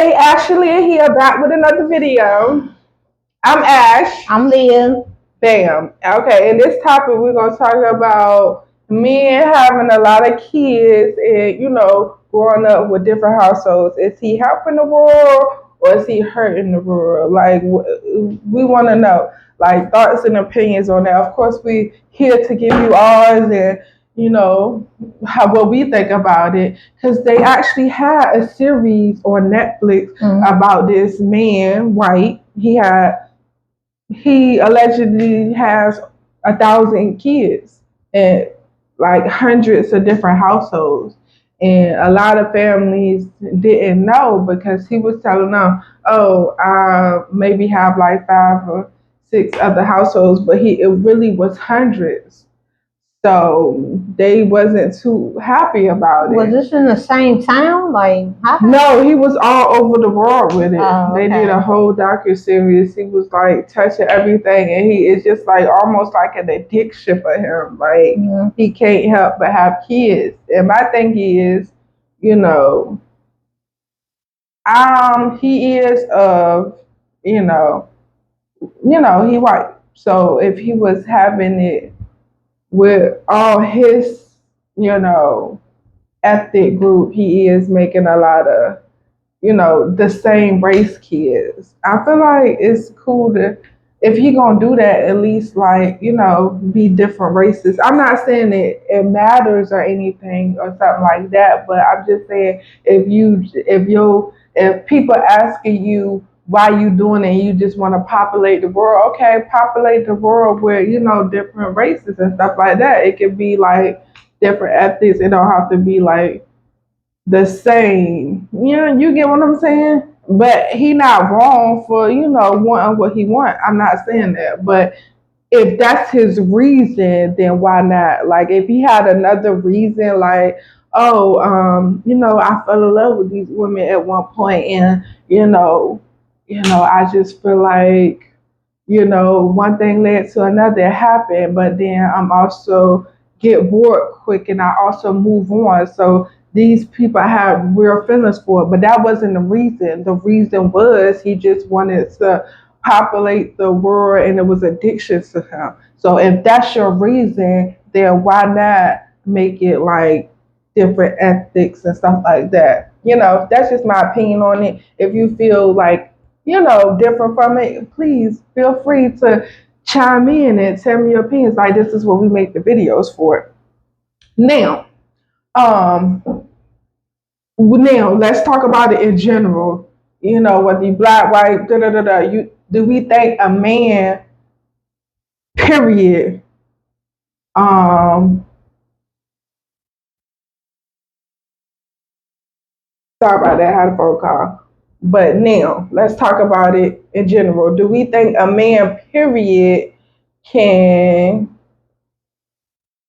Hey Ashley, here back with another video. I'm Ash. I'm Leah. Bam. Okay, in this topic, we're gonna talk about men having a lot of kids and growing up with different households. Is he helping the world or is he hurting the world? Like we want to know, like thoughts and opinions on that. Of course, we here to give you ours and you know how what we think about it because they actually had a series on Netflix about this man, white. He allegedly has 1,000 kids and like hundreds of different households. And a lot of families didn't know because he was telling them, "Oh, I maybe have like 5 or 6 other households," but it really was hundreds. So they wasn't too happy about Was it. this in the same town? Like, how? No, he was all over the world with it. Oh, They did okay. a whole docu-series. He was like touching everything, and he is just like almost like an addiction for him. Like he can't help but have kids. And my thing is, you know, he is of, you know, he white. So if he was having it with all his, you know, ethnic group, he is making a lot of the same race kids. I feel like it's cool to if he gonna do that, at least like, be different races. I'm not saying it matters or anything or something like that, but I'm just saying if people asking you why you doing it and you just want to populate the world, okay, populate the world with, different races and stuff like that. It could be like different ethnics. It don't have to be like the same. You get what I'm saying? But he not wrong for, wanting what he want. I'm not saying that. But if that's his reason, then why not? Like if he had another reason, like, oh, I fell in love with these women at one point and, I just feel like, one thing led to another, it happened, but then I'm also get bored quick and I also move on. So these people have real feelings for it, but that wasn't the reason. The reason was he just wanted to populate the world and it was addiction to him. So if that's your reason, then why not make it like different ethics and stuff like that? That's just my opinion on it. If you feel like different from it, please feel free to chime in and tell me your opinions. Like this is what we make the videos for. Now, um, let's talk about it in general. Whether you black, white, da da da da. Do we think a man, period, um, sorry about that, I had a phone call. But now, let's talk about it in general. Do we think a man, period, can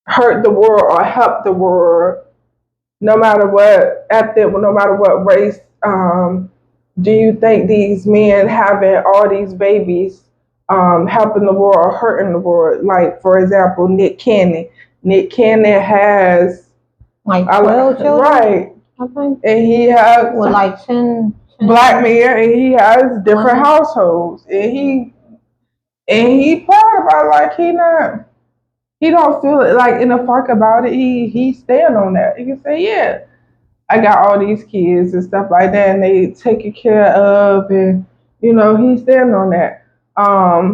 hurt the world or help the world, no matter what ethnic, no matter what race? Do you think these men having all these babies helping the world or hurting the world? Like, for example, Nick Cannon. Nick Cannon has like 12 children, right, I think, and he has with like 10 black men, and he has different households, and he proud about like he don't feel it like in a fuck about it. He stand on that. He can say, yeah, I got all these kids and stuff like that, and they taken care of, and he stand on that. I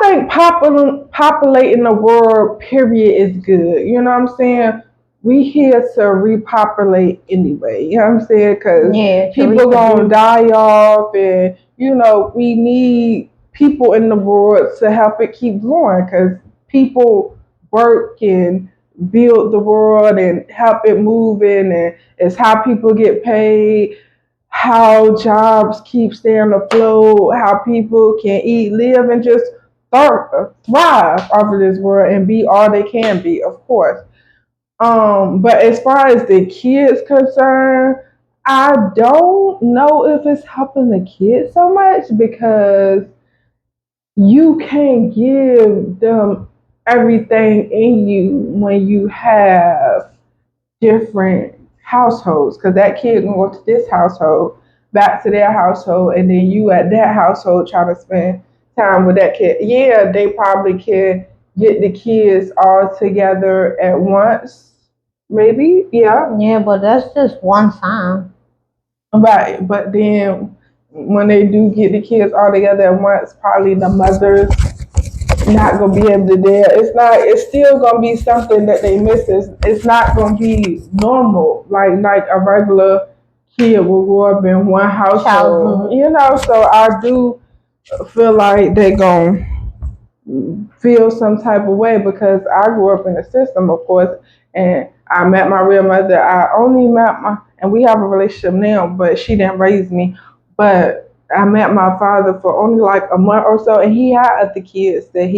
think populating the world, period, is good. You know what I'm saying? We here to repopulate anyway. You know what I'm saying? Because people gonna die off, and we need people in the world to help it keep going. Because people work and build the world and help it moving, and it's how people get paid, how jobs keep staying afloat, how people can eat, live, and just thrive off of this world and be all they can be, of course. But as far as the kids concerned, I don't know if it's helping the kids so much because you can't give them everything in you when you have different households, because that kid can go to this household, back to their household, and then you at that household trying to spend time with that kid. Yeah, they probably can get the kids all together at once, maybe. Yeah, Yeah, but that's just one time. right. But then when they do get the kids all together at once, probably the mothers not gonna be able to there. It's not. It's still gonna be something that they miss. It's not gonna be normal like a regular kid will grow up in one household. Childhood. You know. So I do feel like they gonna feel some type of way because I grew up in the system, of course, and I met my real mother. I only met my, and we have a relationship now, but she didn't raise me. But I met my father for only like a month or so, and he had other kids that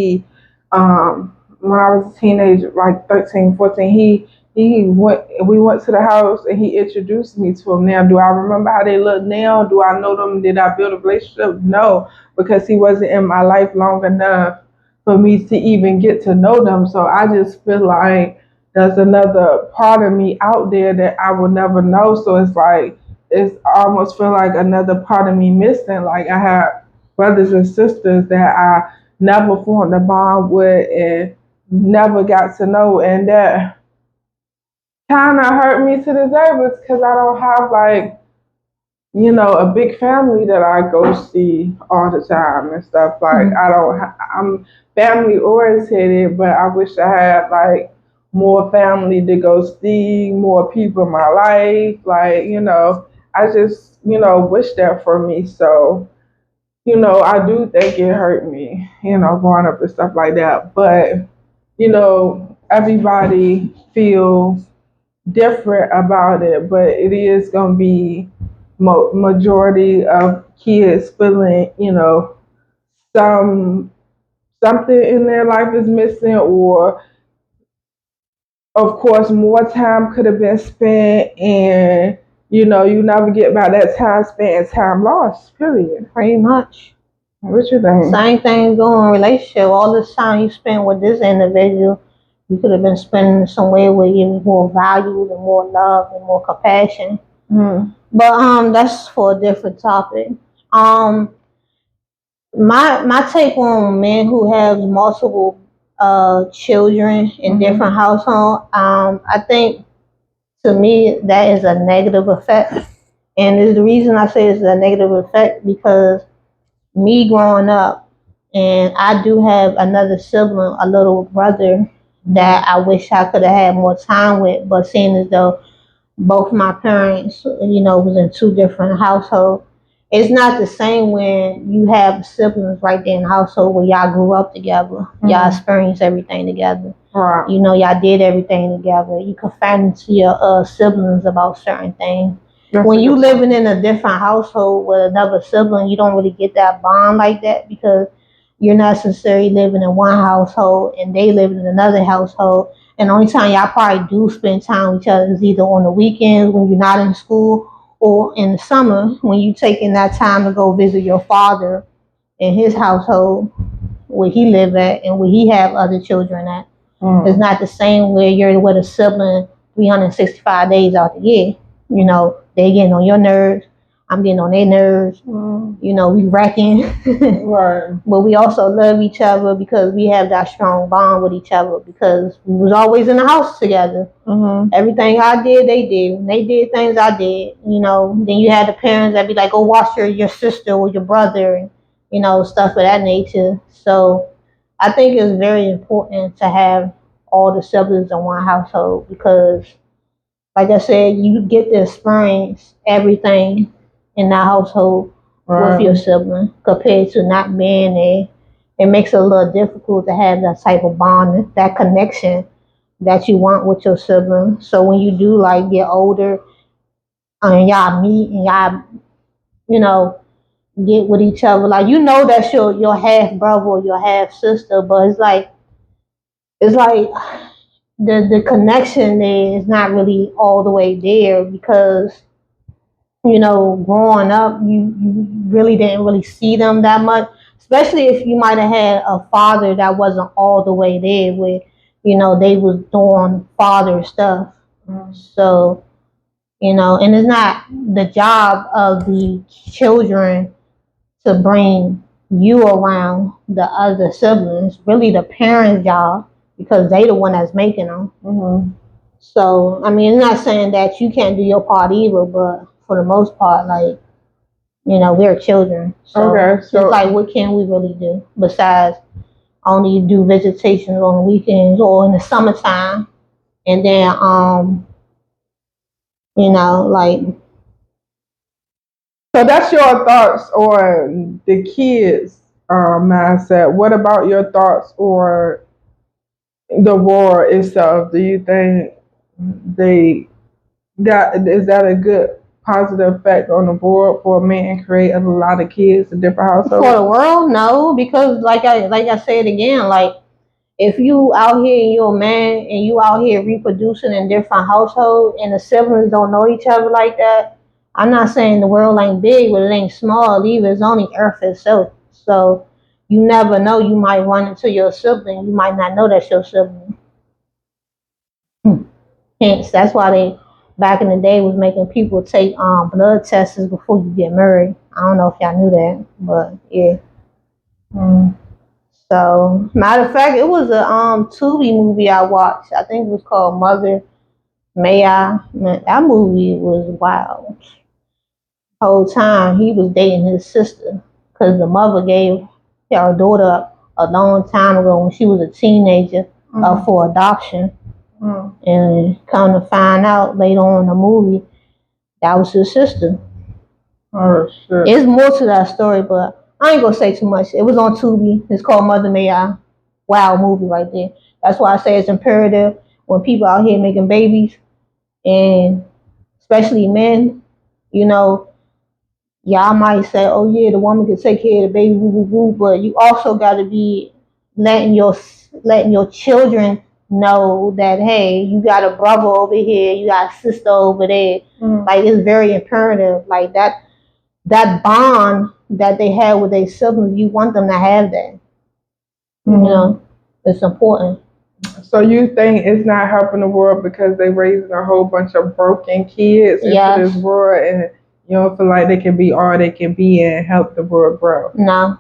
when I was a teenager, like 13, 14, he went, we went to the house and he introduced me to them. Now, do I remember how they look now? Do I know them? Did I build a relationship? No, because he wasn't in my life long enough for me to even get to know them. So I just feel like there's another part of me out there that I will never know. So it's like it's almost feel like another part of me missing. Like I have brothers and sisters that I never formed a bond with and never got to know, and that kind of hurt me to the day because I don't have like a big family that I go see all the time and stuff. Like Mm. I'm family oriented, but I wish I had like more family to go see, more people in my life. Like, I just, wish that for me. So, I do think it hurt me, growing up and stuff like that. But, everybody feels different about it, but it is going to be majority of kids feeling, some something in their life is missing, or of course more time could have been spent, and you never get back that time spent and time lost. Period. Pretty much. What you think? Same thing going in relationship. All this time you spend with this individual, you could have been spending somewhere where you more valued and more love and more compassion. Mm. But that's for a different topic. Um, my take on men who have multiple children in different households, I think to me that is a negative effect. And is the reason I say it's a negative effect because me growing up, and I do have another sibling, a little brother that I wish I could have had more time with, but seeing as though both my parents, was in two different households. It's not the same when you have siblings right there in the household where y'all grew up together. Y'all experienced everything together. Right. Y'all did everything together. You confide to your siblings about certain things. That's When a you good living point. in a different household with another sibling, you don't really get that bond like that because you're not necessarily living in one household and they live in another household. And the only time y'all probably do spend time with each other is either on the weekends when you're not in school or in the summer when you taking that time to go visit your father in his household where he live at and where he have other children at. It's not the same where you're with a sibling 365 days out the year. They getting on your nerves. I'm getting on their nerves. We wrecking. Right. But we also love each other because we have that strong bond with each other because we was always in the house together. Everything I did, they did. When they did things, I did. Then you had the parents that be like, "Go watch your sister or your brother," and stuff of that nature. So I think it's very important to have all the siblings in one household because, like I said, you get to experience everything in that household with your sibling compared to not being there. It makes it a little difficult to have that type of bond, that connection that you want with your sibling. So when you do like get older and y'all meet and y'all, you know, get with each other, like that's your half brother or your half sister, but it's like the connection there is not really all the way there because growing up, you really didn't really see them that much, especially if you might have had a father that wasn't all the way there where, they was doing father stuff. So And it's not the job of the children to bring you around the other siblings. Really, the parents' job because they the one that's making them. Mm-hmm. So, I mean, it's not saying that you can't do your part either, but for the most part, like, we're children. So, it's like, what can we really do besides only do visitations on the weekends or in the summertime? And then, like. So that's your thoughts on the kids' mindset. What about your thoughts on the war itself? Do you think they is that a good positive effect on the board for a man creating a lot of kids in different households? For the world, no, because like I said again, like if you out here and you're a man and you out here reproducing in different households and the siblings don't know each other like that, I'm not saying the world ain't big, but it ain't small either. It's only Earth itself. So you never know. You might run into your sibling. You might not know that's your sibling. Hence, that's why they back in the day was making people take blood tests before you get married. I don't know if y'all knew that, but yeah. So, matter of fact, it was a Tubi movie I watched. I think it was called Mother May I. Man, that movie was wild. The whole time he was dating his sister because the mother gave her daughter up a long time ago when she was a teenager for adoption. And come to find out later on in the movie, that was his sister. Oh, shit. It's more to that story, but I ain't gonna say too much. It was on Tubi. It's called Mother May I. Wow movie right there. That's why I say it's imperative when people out here making babies, and especially men, y'all might say, oh yeah, the woman can take care of the baby, woo, woo, woo, but you also got to be letting your children know that, hey, you got a brother over here, you got a sister over there. Like, it's very imperative. Like, that bond that they have with their siblings, you want them to have that. It's important. So you think it's not helping the world because they raising a whole bunch of broken kids into this world, and you don't feel like they can be all they can be and help the world grow? No.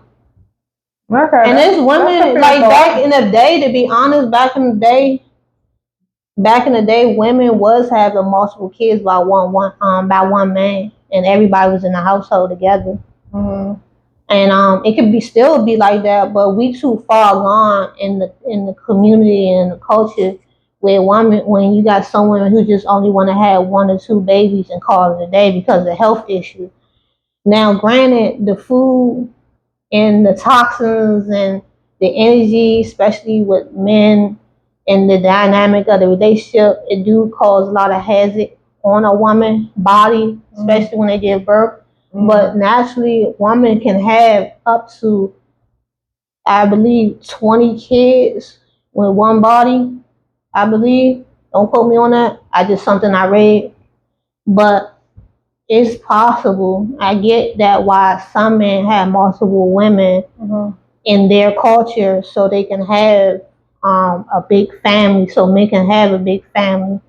Okay. And there's women like back in the day. To be honest, back in the day, women was having multiple kids by one man, and everybody was in the household together. Mm-hmm. And it could still be like that, but we too far gone in the community and the culture where when you got someone who just only want to have 1 or 2 babies and call it a day because of health issues. Now, granted, the food and the toxins and the energy, especially with men and the dynamic of the relationship, it do cause a lot of hazard on a woman's body, especially when they give birth. But naturally, a woman can have up to, I believe, 20 kids with one body. I believe. Don't quote me on that. I just something I read. But it's possible. I get that why some men have multiple women in their culture so they can have a big family, so men can have a big family.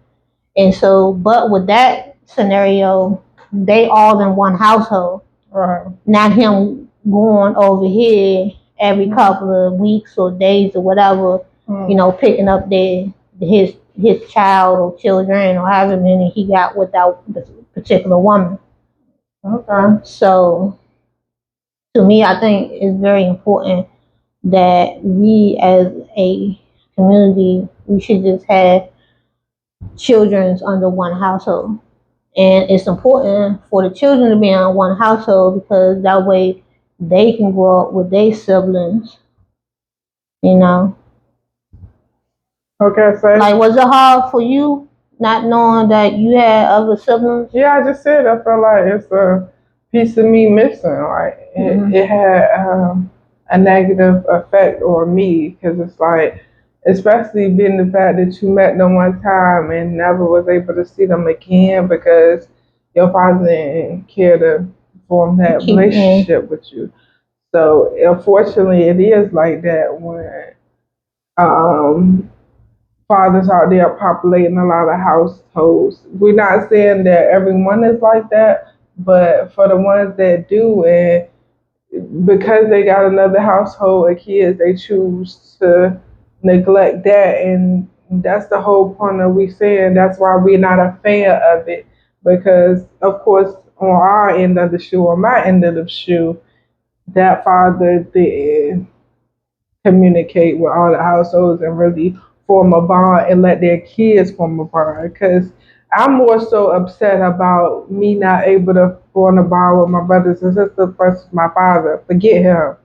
And so, but with that scenario, they all in one household. Right. Not him going over here every couple of weeks or days or whatever, picking up his child or children or however many he got with that particular woman. Okay. So, to me, I think it's very important that we as a community, we should just have children under one household. And it's important for the children to be in one household because that way they can grow up with their siblings, Okay, so like, was it hard for you not knowing that you had other siblings? Yeah, I just said I felt like it's a piece of me missing. Like it had a negative effect on me because it's like, especially being the fact that you met them one time and never was able to see them again because your father didn't care to form that relationship with you. So unfortunately, it is like that when fathers out there populating a lot of households. We're not saying that everyone is like that, but for the ones that do, and because they got another household of kids, they choose to neglect that, and that's the whole point of we saying that's why we're not a fan of it. Because of course, on our end of the shoe, on my end of the shoe, that father did communicate with all the households and really form a bond and let their kids form a bond. Because I'm more so upset about me not able to form a bond with my brothers and sisters versus my father. Forget him.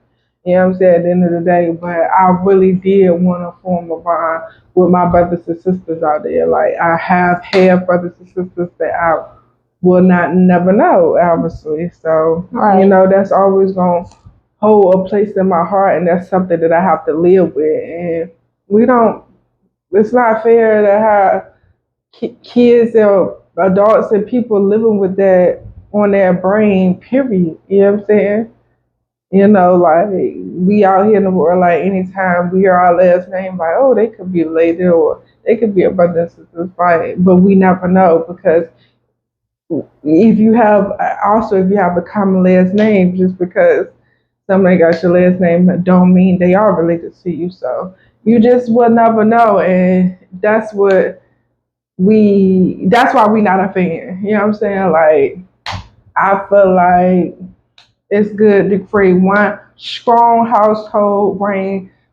You know what I'm saying? At the end of the day, but I really did want to form a bond with my brothers and sisters out there. Like I have had brothers and sisters that I will not never know, obviously. So Right. you know that's always gonna hold a place in my heart, and that's something that I have to live with. And we don't. It's not fair to have kids and adults and people living with that on their brain. Period. You know what I'm saying? You know, like we out here in the world, like anytime we hear our last name, like oh, they could be related or they could be a brother and sister, like, but we never know because if you have also if you have a common last name, just because somebody got your last name don't mean they are related to you. So you just will never know, and that's why we not a fan. You know what I'm saying? Like I feel like it's good to create one strong household,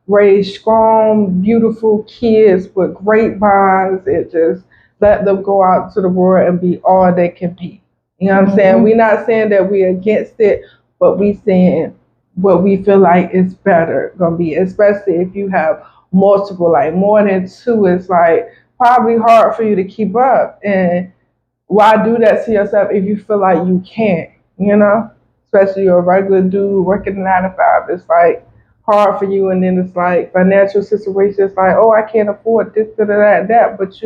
raise strong, beautiful kids with great bonds, and just let them go out to the world and be all they can be. You know what I'm saying? We're not saying that we're against it, but we saying what we feel like is better gonna be, especially if you have multiple, like more than two, it's like probably hard for you to keep up. And why do that to yourself if you feel like you can't, you know? Especially you're a regular dude working a 9 to 5. It's like hard for you, and then it's like financial situations like, oh, I can't afford this, that, but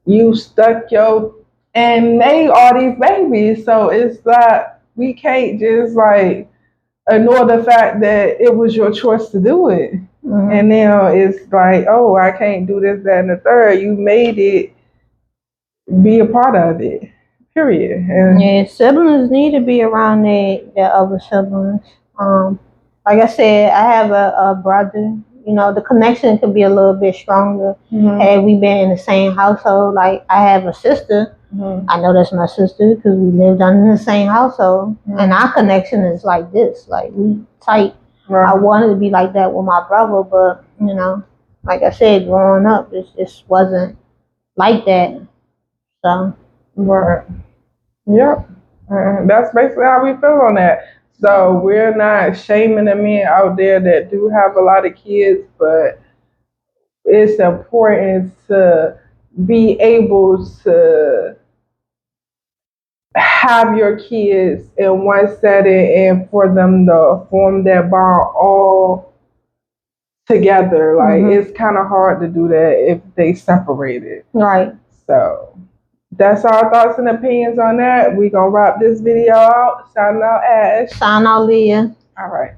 you stuck your and made all these babies. So it's like we can't just like ignore the fact that it was your choice to do it. Mm-hmm. And now it's like, oh, I can't do this, that, and the third. You made it be a part of it. Period. And yeah, siblings need to be around their other siblings. Um, like I said, I have a brother. You know, the connection could be a little bit stronger had we been in the same household. Like I have a sister. I know that's my sister because we lived in the same household, and our connection is like this. Like we tight. Right. I wanted to be like that with my brother, but you know, like I said, growing up, it just wasn't like that. So. Right. Yep. That's basically how we feel on that. So we're not shaming the men out there that do have a lot of kids, but it's important to be able to have your kids in one setting and for them to form that bond all together. Like it's kind of hard to do that if they separated. Right. So that's our thoughts and opinions on that. We gonna wrap this video out. Signing out, Ash. Sign out, Leah. All right.